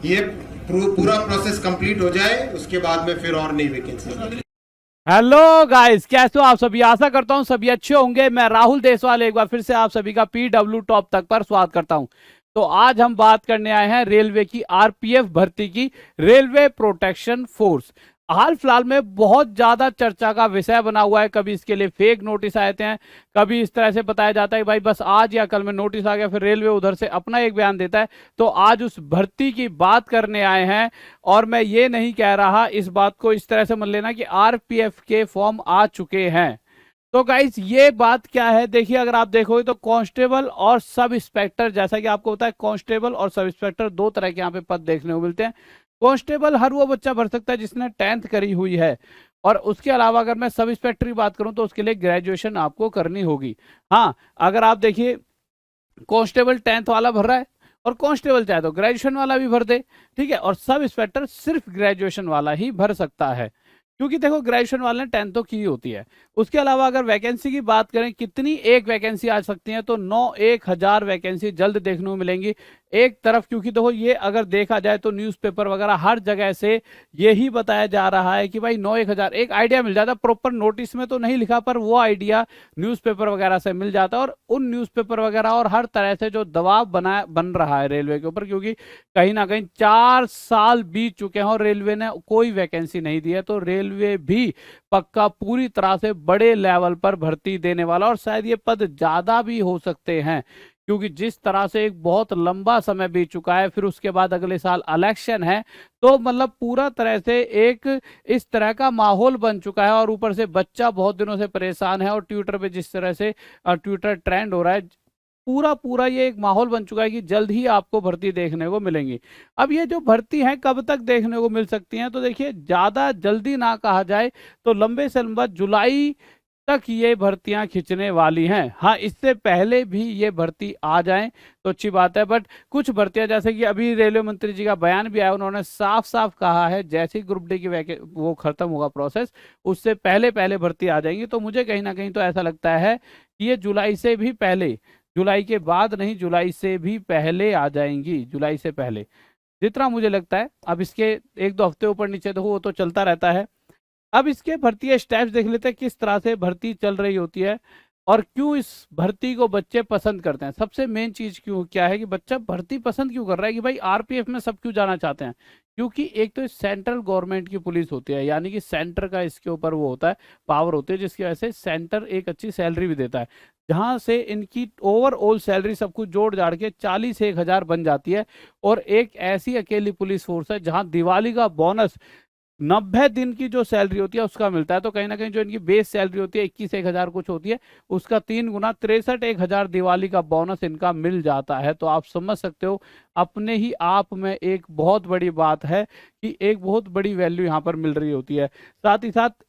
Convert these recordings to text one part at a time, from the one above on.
ये पूरा process complete हो जाए, उसके बाद में फिर और नई वैकेंसी। हेलो गाइस, कैसे हो आप सभी? आशा करता हूं सभी अच्छे होंगे। मैं राहुल देसवाल एक बार फिर से आप सभी का PW टॉप तक पर स्वागत करता हूं। तो आज हम बात करने आए हैं रेलवे की RPF भर्ती की, रेलवे प्रोटेक्शन फोर्स। हाल फिलहाल में बहुत ज्यादा चर्चा का विषय बना हुआ है। कभी इसके लिए फेक नोटिस आए थे, कभी इस तरह से बताया जाता है कि भाई बस आज या कल में नोटिस आ गया, फिर रेलवे उधर से अपना एक बयान देता है। तो आज उस भर्ती की बात करने आए हैं। और मैं ये नहीं कह रहा, इस बात को इस तरह से मान लेना कि RPF के फॉर्म आ चुके हैं। तो गाइस ये बात क्या है, देखिए अगर आप देखोगे तो कांस्टेबल और सब इंस्पेक्टर, जैसा कि आपको पता है कांस्टेबल और सब इंस्पेक्टर दो तरह के यहाँ पे पद देखने को मिलते हैं। कांस्टेबल हर वो बच्चा भर सकता है जिसने 10th करी हुई है, और उसके अलावा अगर मैं सब इंस्पेक्टर की बात करूं तो उसके लिए ग्रेजुएशन आपको करनी होगी। हाँ, अगर आप देखिए कांस्टेबल 10th वाला भर रहा है, और कांस्टेबल चाहे तो ग्रेजुएशन वाला भी भर दे, ठीक है। और सब इंस्पेक्टर सिर्फ ग्रेजुएशन वाला ही भर सकता है, क्योंकि देखो ग्रेजुएशन वाले ने 10th तो की होती है। उसके अलावा अगर वैकेंसी की बात करें, कितनी एक वैकेंसी आ सकती है, तो 1000 वैकेंसी जल्द देखने को मिलेंगी एक तरफ। क्योंकि देखो ये अगर देखा जाए तो न्यूज़पेपर वगैरह हर जगह से यही बताया जा रहा है कि भाई 1000, एक आइडिया मिल जाता है। प्रॉपर नोटिस में तो नहीं लिखा, पर वो आइडिया न्यूज़पेपर वगैरह से मिल जाता है। और उन न्यूज़पेपर वगैरह और हर तरह से जो दबाव बन रहा है रेलवे के ऊपर, क्योंकि कहीं ना कहीं 4 साल बीत चुके हैं और रेलवे ने कोई वैकेंसी नहीं दी है। तो रेलवे भी पक्का पूरी तरह से बड़े लेवल पर भर्ती देने वाला, और शायद ये पद ज्यादा भी हो सकते हैं, क्योंकि जिस तरह से एक बहुत लंबा समय बीत चुका है, फिर उसके बाद अगले साल इलेक्शन है। तो मतलब पूरा तरह से एक इस तरह का माहौल बन चुका है, और ऊपर से बच्चा बहुत दिनों से परेशान है, और ट्विटर पे जिस तरह से ट्विटर ट्रेंड हो रहा है, पूरा पूरा ये एक माहौल बन चुका है कि जल्द ही आपको भर्ती देखने को मिलेंगी। अब ये जो भर्ती है कब तक देखने को मिल सकती हैं, तो देखिए ज्यादा जल्दी ना कहा जाए तो लंबे से लंबा जुलाई तक ये भर्तियां खिंचने वाली हैं। हाँ, इससे पहले भी ये भर्ती आ जाए तो अच्छी बात है, बट कुछ भर्तियां, जैसे कि अभी रेलवे मंत्री जी का बयान भी आया, उन्होंने साफ साफ कहा है जैसे ही ग्रुप डी की वो खत्म होगा प्रोसेस, उससे पहले पहले भर्ती आ जाएंगी। तो मुझे कहीं ना कहीं तो ऐसा लगता है कि ये जुलाई से भी पहले, जुलाई के बाद नहीं, जुलाई से भी पहले आ जाएंगी, जुलाई से पहले जितना मुझे लगता है। अब इसके एक दो हफ्ते ऊपर नीचे तो वो तो चलता रहता है। अब इसके भर्ती स्टेप्स देख लेते हैं, किस तरह से भर्ती चल रही होती है और क्यों इस भर्ती को बच्चे पसंद करते हैं। सबसे मेन चीज क्यों क्या है कि बच्चा भर्ती पसंद क्यों कर रहा है, कि भाई RPF में सब क्यों जाना चाहते हैं। क्योंकि एक तो सेंट्रल गवर्नमेंट की पुलिस होती है, यानी कि सेंटर का इसके ऊपर वो होता है, पावर होती है, जिसकी वजह से सेंटर एक अच्छी सैलरी भी देता है, जहां से इनकी ओवरऑल सैलरी सब कुछ जोड़ जाड़ के 40 से 1000 बन जाती है। और एक ऐसी अकेली पुलिस फोर्स है जहां दिवाली का बोनस 90 दिन की जो सैलरी होती है उसका मिलता है। तो कहीं ना कहीं जो इनकी बेस सैलरी होती है 21-1000 कुछ होती है, उसका 3 गुना 63-1000 दिवाली का बोनस इनका मिल जाता है। तो आप समझ सकते हो अपने ही आप में एक बहुत बड़ी बात है कि एक बहुत बड़ी वैल्यू यहाँ पर मिल रही होती है। साथ ही साथ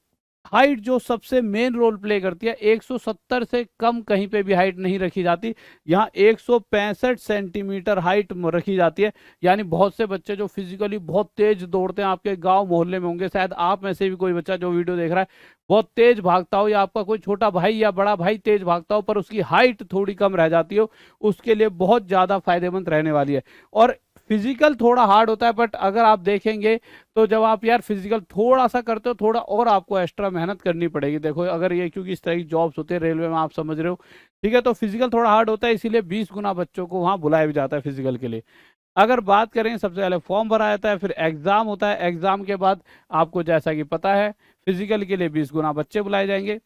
हाइट जो सबसे मेन रोल प्ले करती है, 170 से कम कहीं पे भी हाइट नहीं रखी जाती, यहाँ 165 सेंटीमीटर हाइट रखी जाती है। यानी बहुत से बच्चे जो फिजिकली बहुत तेज दौड़ते हैं, आपके गांव मोहल्ले में होंगे, शायद आप में से भी कोई बच्चा जो वीडियो देख रहा है बहुत तेज भागता हो, या आपका कोई छोटा भाई या बड़ा भाई तेज भागता हो पर उसकी हाइट थोड़ी कम रह जाती हो, उसके लिए बहुत ज्यादा फायदेमंद रहने वाली है। और फिजिकल थोड़ा हार्ड होता है, बट अगर आप देखेंगे तो जब आप यार फिजिकल थोड़ा सा करते हो, थोड़ा और आपको एक्स्ट्रा मेहनत करनी पड़ेगी। देखो अगर ये, क्योंकि इस तरह की जॉब्स होते हैं रेलवे में, आप समझ रहे हो, ठीक है। तो फिजिकल थोड़ा हार्ड होता है, इसीलिए 20 गुना बच्चों को वहां बुलाया भी जाता है फिजिकल के लिए। अगर बात करें, सबसे पहले फॉर्म भरा जाता है, फिर एग्जाम होता है, एग्जाम के बाद आपको जैसा कि पता है फिजिकल के लिए 20 गुना बच्चे बुलाए जाएंगे।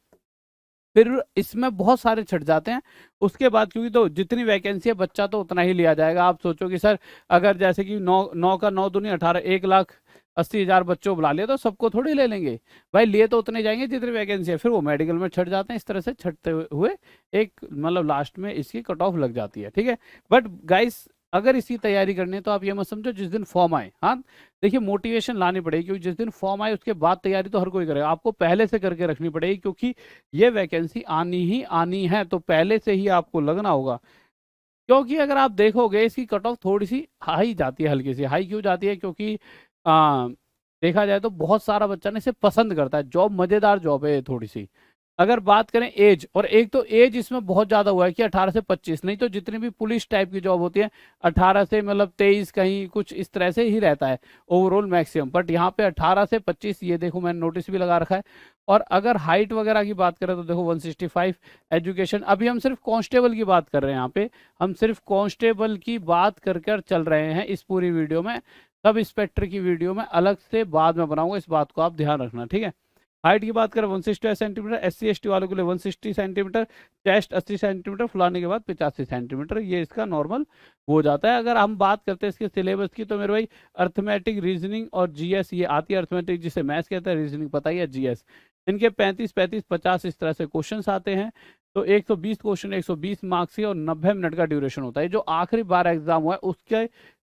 फिर इसमें बहुत सारे छट जाते हैं उसके बाद, क्योंकि तो जितनी वैकेंसी है बच्चा तो उतना ही लिया जाएगा। आप सोचो कि सर अगर जैसे कि 9 का 9 दूनी 18, 1,80,000 बच्चों को बुला लिया तो सबको थोड़ी ले लेंगे भाई, लिए तो उतने जाएंगे जितनी वैकेंसी है। फिर वो मेडिकल में छट जाते हैं, इस तरह से छटते हुए एक मतलब लास्ट में इसकी कट ऑफ लग जाती है, ठीक है। बट गाइस अगर इसकी तैयारी करनी है तो आप ये मत समझो जिस दिन फॉर्म आए, हाँ देखिए मोटिवेशन लानी पड़ेगी, क्योंकि जिस दिन फॉर्म आए उसके बाद तैयारी तो हर कोई करेगा, आपको पहले से करके रखनी पड़ेगी, क्योंकि ये वैकेंसी आनी ही आनी है, तो पहले से ही आपको लगना होगा। क्योंकि अगर आप देखोगे इसकी कट ऑफ थोड़ी सी हाई जाती है, हल्की सी हाई क्यों जाती है, क्योंकि आ, देखा जाए तो बहुत सारा बच्चा ने इसे पसंद करता है, जॉब मजेदार जॉब है थोड़ी सी, अगर बात करें एज, और एक तो एज इसमें बहुत ज्यादा हुआ है कि 18 से 25, नहीं तो जितनी भी पुलिस टाइप की जॉब होती है 18 से मतलब 23 कहीं कुछ इस तरह से ही रहता है ओवरऑल मैक्सिमम, बट यहाँ पे 18 से 25, ये देखो मैंने नोटिस भी लगा रखा है। और अगर हाइट वगैरह की बात करें तो देखो 165। एजुकेशन, अभी हम सिर्फ कांस्टेबल की बात कर रहे हैं, यहाँ पे हम सिर्फ कांस्टेबल की बात कर कर चल रहे हैं इस पूरी वीडियो में। सब इंस्पेक्टर की वीडियो में अलग से बाद में बनाऊंगा, इस बात को आप ध्यान रखना, ठीक है। हाइट की बात करें 160 सेंटीमीटर, SC ST वालों के लिए 160 सेंटीमीटर, चेस्ट 80 सेंटीमीटर, फुलाने के बाद 85 सेंटीमीटर, ये इसका नॉर्मल हो जाता है। अगर हम बात करते हैं इसके सिलेबस की तो मेरे भाई अर्थमेटिक, रीजनिंग और GS ये आती है। अर्थमेटिक जिसे मैथ्स कहते हैं, रीजनिंग पता ही है, GS इनके 35, 35, 50 इस तरह से क्वेश्चन आते हैं। तो 120 क्वेश्चन 120 मार्क्स की और 90 मिनट का ड्यूरेशन होता है। जो आखिरी बार एग्जाम हुआ है उसके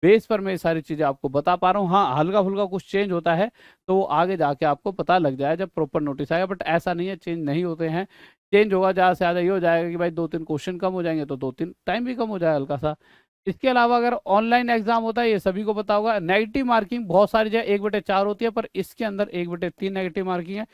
बेस पर मैं ये सारी चीजें आपको बता पा रहा हूँ। हाँ, हल्का फुल्का कुछ चेंज होता है तो वो आगे जाके आपको पता लग जाए जब प्रॉपर नोटिस आएगा, बट ऐसा नहीं है चेंज नहीं होते हैं। चेंज होगा ज़्यादा से ज़्यादा ये हो जाएगा कि भाई 2-3 क्वेश्चन कम हो जाएंगे तो 2-3 टाइम भी कम हो जाएगा हल्का सा। इसके अलावा अगर ऑनलाइन एग्जाम होता है, ये सभी को पता होगा, नेगेटिव मार्किंग बहुत सारी जगह 1/4 होती है, पर इसके अंदर 1/3 नेगेटिव मार्किंग है।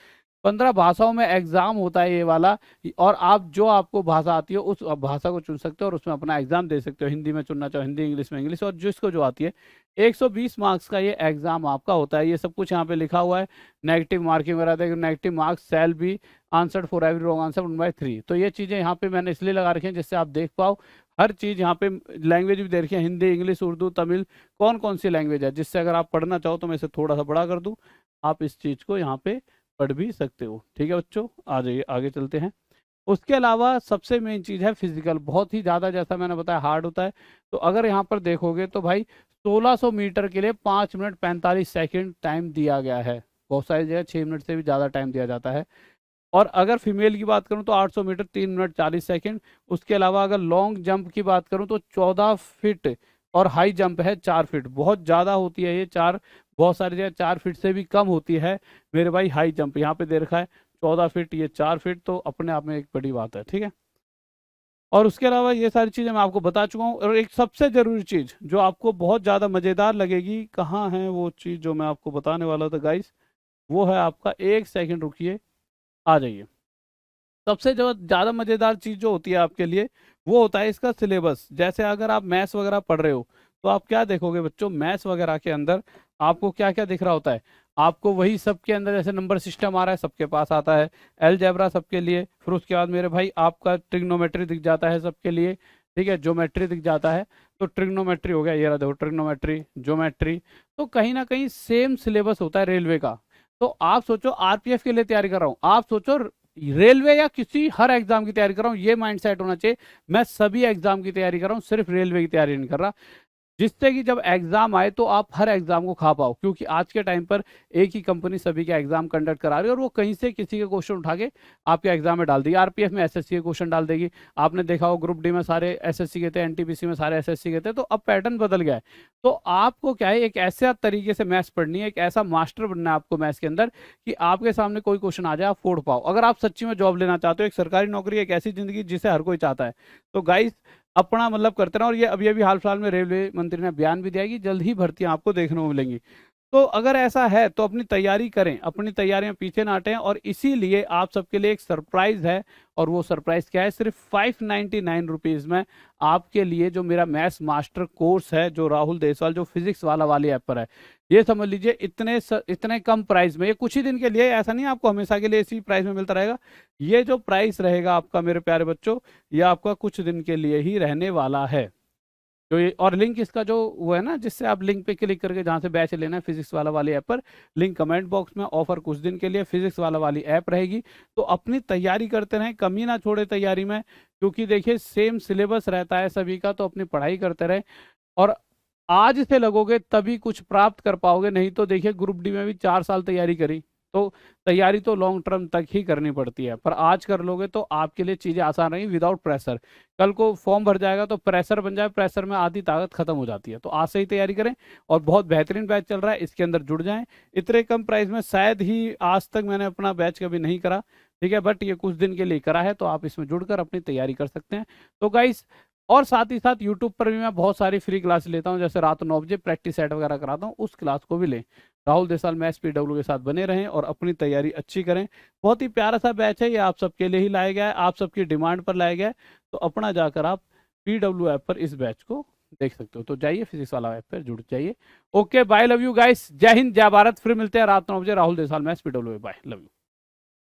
15 भाषाओं में एग्जाम होता है ये वाला, और आप जो आपको भाषा आती है उस भाषा को चुन सकते हो और उसमें अपना एग्जाम दे सकते हो। हिंदी में चुनना चाहो हिंदी, इंग्लिश में इंग्लिश, और जिसको जो आती है। 120 मार्क्स का ये एग्जाम आपका होता है, ये सब कुछ यहाँ पे लिखा हुआ है। नेगेटिव मार्किंग वगैरह देखो, negative marks shall be answered for every wrong answer 1/3। तो ये चीज़ें यहाँ पे मैंने इसलिए लगा रखी हैं जिससे आप देख पाओ हर चीज़। यहाँ पे लैंग्वेज भी दे रखी है, हिंदी, इंग्लिश, उर्दू, तमिल, कौन कौन सी लैंग्वेज है, जिससे अगर आप पढ़ना चाहो तो मैं इसे थोड़ा सा बड़ा कर दूँ, आप इस चीज़ को यहाँ पे पढ़ भी सकते हो, ठीक है बच्चों। आ जाइए आगे चलते हैं। उसके अलावा सबसे मेन चीज़ है फिजिकल, बहुत ही ज़्यादा जैसा मैंने बताया हार्ड होता है। तो अगर यहाँ पर देखोगे तो भाई 1600 मीटर के लिए 5 मिनट 45 सेकंड टाइम दिया गया है। बहुत सारी जगह 6 मिनट से भी ज़्यादा टाइम दिया जाता है। और अगर फीमेल की बात करूं तो 800 मीटर 3 मिनट 40 सेकंड। उसके अलावा अगर लॉन्ग जंप की बात करूं तो 14 फीट, और हाई जंप है 4 फीट। बहुत ज़्यादा होती है ये 4, बहुत सारी जगह 4 फीट से भी कम होती है मेरे भाई हाई जंप। यहाँ पे दे रखा है 14 फीट, ये 4 फीट, तो अपने आप में एक बड़ी बात है, ठीक है। और उसके अलावा ये सारी चीज़ें मैं आपको बता चुका हूँ। और एक सबसे ज़रूरी चीज़ जो आपको बहुत ज़्यादा मज़ेदार लगेगी, कहाँ है वो चीज़ जो मैं आपको बताने वाला था गाइस, वो है आपका, एक सेकंड रुकिए, आ जाइए। सबसे जो ज़्यादा मज़ेदार चीज़ जो होती है आपके लिए वो होता है इसका सिलेबस। जैसे अगर आप मैथ्स वगैरह पढ़ रहे हो तो आप क्या देखोगे बच्चों, मैथ्स वगैरह के अंदर आपको क्या क्या दिख रहा होता है। आपको वही सबके अंदर जैसे नंबर सिस्टम आ रहा है सबके पास आता है, अलजेब्रा सबके लिए, फिर उसके बाद मेरे भाई आपका ट्रिग्नोमेट्री दिख जाता है सबके लिए, ठीक है, ज्योमेट्री दिख जाता है। तो ट्रिग्नोमेट्री हो गया, ये रहा देखो ट्रिग्नोमेट्री, ज्योमेट्री। तो कहीं ना कहीं सेम सिलेबस होता है रेलवे का। तो आप सोचो RPF के लिए तैयारी कर रहा हूँ, आप सोचो रेलवे या किसी हर एग्जाम की तैयारी कर रहा हूँ, ये माइंडसेट होना चाहिए। मैं सभी एग्जाम की तैयारी कर रहा हूँ, सिर्फ रेलवे की तैयारी नहीं कर रहा, जिससे कि जब एग्जाम आए तो आप हर एग्जाम को खा पाओ। क्योंकि आज के टाइम पर एक ही कंपनी सभी के एग्जाम कंडक्ट करा रही है और वो कहीं से किसी के क्वेश्चन उठा के आपके एग्जाम में डाल देगी। RPF में SSC के क्वेश्चन डाल देगी, आपने देखा हो ग्रुप डी में सारे SSC के थे, NTPC में सारे SSC के थे। तो अब पैटर्न बदल गया है। तो आपको क्या है, एक ऐसा तरीके से मैथ्स पढ़नी है, एक ऐसा मास्टर बनना है आपको मैथ्स के अंदर कि आपके सामने कोई क्वेश्चन आ जाए आप फोड़ पाओ। अगर आप सच्ची में जॉब लेना चाहते हो, एक सरकारी नौकरी, एक ऐसी जिंदगी जिसे हर कोई चाहता है, तो गाइस अपना मतलब करते रहो। और ये अभी हाल फिलहाल में रेलवे मंत्री ने बयान भी दिया कि जल्द ही भर्तियां आपको देखने को मिलेंगी। तो अगर ऐसा है तो अपनी तैयारी करें, अपनी तैयारी में पीछे ना हटें। और इसीलिए आप सबके लिए एक सरप्राइज है, और वो सरप्राइज क्या है, सिर्फ 599 रुपीज़ में आपके लिए जो मेरा मैथ्स मास्टर कोर्स है, जो राहुल देसवाल, जो फिजिक्स वाली ऐप पर है। ये समझ लीजिए इतने कम प्राइस में, ये कुछ ही दिन के लिए, ऐसा नहीं आपको हमेशा के लिए इसी प्राइस में मिलता रहेगा। ये जो प्राइस रहेगा आपका मेरे प्यारे बच्चों, ये आपका कुछ दिन के लिए ही रहने वाला है। जो ये, और लिंक इसका जो वो है ना, जिससे आप लिंक पे क्लिक करके जहाँ से बैच लेना है फिजिक्स वाली ऐप पर, लिंक कमेंट बॉक्स में। ऑफर कुछ दिन के लिए, फिजिक्स वाली ऐप रहेगी। तो अपनी तैयारी करते रहें, कमी ना छोड़े तैयारी में, क्योंकि देखिए सेम सिलेबस रहता है सभी का। तो अपनी पढ़ाई करते रहें और आज से लगोगे तभी कुछ प्राप्त कर पाओगे। नहीं तो देखिए ग्रुप डी में भी 4 साल तैयारी करी, तो तैयारी तो लॉन्ग टर्म तक ही करनी पड़ती है, पर आज कर लोगे तो आपके लिए चीज़ें आसान रहेंगी विदाउट प्रेशर। कल को फॉर्म भर जाएगा तो प्रेशर बन जाए, प्रेशर में आधी ताकत खत्म हो जाती है। तो आज से ही तैयारी करें, और बहुत बेहतरीन बैच चल रहा है, इसके अंदर जुड़ जाएं। इतने कम प्राइस में शायद ही आज तक मैंने अपना बैच कभी नहीं करा, ठीक है, बट ये कुछ दिन के लिए करा है, तो आप इसमें जुड़कर अपनी तैयारी कर सकते हैं। तो गाइस और साथ ही साथ यूट्यूब पर भी मैं बहुत सारी फ्री क्लास लेता हूं, जैसे रात 9 बजे प्रैक्टिस सेट वगैरह कराता हूं, उस क्लास को भी लें। राहुल देसाल मैथ्स PW के साथ बने रहें और अपनी तैयारी अच्छी करें। बहुत ही प्यारा सा बैच है, ये आप सबके लिए ही लाया गया है, आप सबकी डिमांड पर लाया गया है। तो अपना जाकर आप PW ऐप पर इस बैच को देख सकते हो। तो जाइए फिजिक्स वाला ऐप पर जुड़ जाइए। Okay bye, love you guys, जय हिंद जय भारत। फिर मिलते हैं रात 9 बजे Rahul Desal maths PW। Bye, love you.